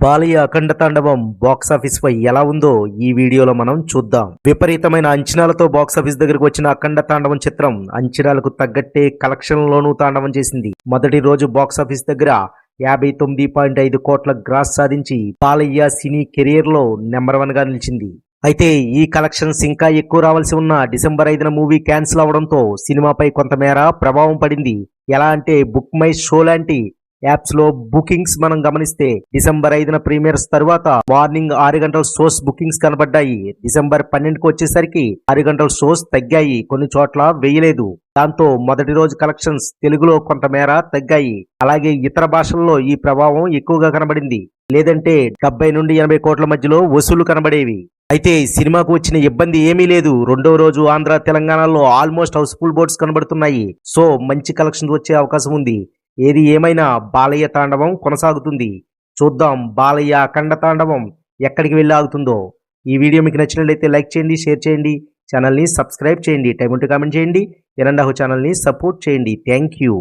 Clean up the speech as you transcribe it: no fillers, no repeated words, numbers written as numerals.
బాలయ్య అఖండ తాండవం బాక్సాఫీస్ పై ఎలా ఉందో ఈ వీడియోలో మనం చూద్దాం. విపరీతమైన అంచనాలతో బాక్సాఫీస్ దగ్గరకు వచ్చిన అఖండ తాండవం చిత్రం అంచనాలకు తగ్గట్టే కలెక్షన్లోనూ తాండవం చేసింది. మొదటి రోజు బాక్సాఫీస్ దగ్గర 59.5 కోట్ల గ్రాస్ సాధించి బాలయ్య సినీ కెరియర్ లో నెంబర్ 1 గా నిలిచింది. అయితే ఈ కలెక్షన్స్ ఇంకా ఎక్కువ రావాల్సి ఉన్న డిసెంబర్ 5న మూవీ క్యాన్సిల్ అవడంతో సినిమాపై కొంతమేర ప్రభావం పడింది. ఎలా అంటే బుక్ మై షో లాంటి యాప్స్ లో బుకింగ్స్ మనం గమనిస్తే డిసెంబర్ 5న ప్రీమియర్స్ తర్వాత మార్నింగ్ 6 గంటల షోస్ బుకింగ్స్ కనబడ్డాయి. డిసెంబర్ 12కు వచ్చేసరికి 6 గంటల షోస్ తగ్గాయి, కొన్ని చోట్ల వేయలేదు. దాంతో మొదటి రోజు కలెక్షన్స్ తెలుగులో కొంతమేర తగ్గాయి. అలాగే ఇతర భాషల్లో ఈ ప్రభావం ఎక్కువగా కనబడింది. లేదంటే 70 నుండి 80 కోట్ల మధ్యలో వసూలు కనబడేవి. అయితే సినిమాకు వచ్చిన ఇబ్బంది ఏమీ లేదు. రెండో రోజు ఆంధ్ర తెలంగాణలో ఆల్మోస్ట్ హౌస్ఫుల్ బోర్డ్స్ కనబడుతున్నాయి. సో మంచి కలెక్షన్స్ వచ్చే అవకాశం ఉంది. ఏది ఏమైనా బాలయ్య తాండవం కొనసాగుతుంది. చూద్దాం బాలయ్య అఖండ తాండవం ఎక్కడికి వెళ్ళి ఆగుతుందో. ఈ వీడియో మీకు నచ్చినట్లయితే లైక్ చేయండి, షేర్ చేయండి, ఛానల్ని సబ్స్క్రైబ్ చేయండి, టైం ఉంటే కామెంట్ చేయండి, ఎరండాహు ఛానల్ని సపోర్ట్ చేయండి. Thank you.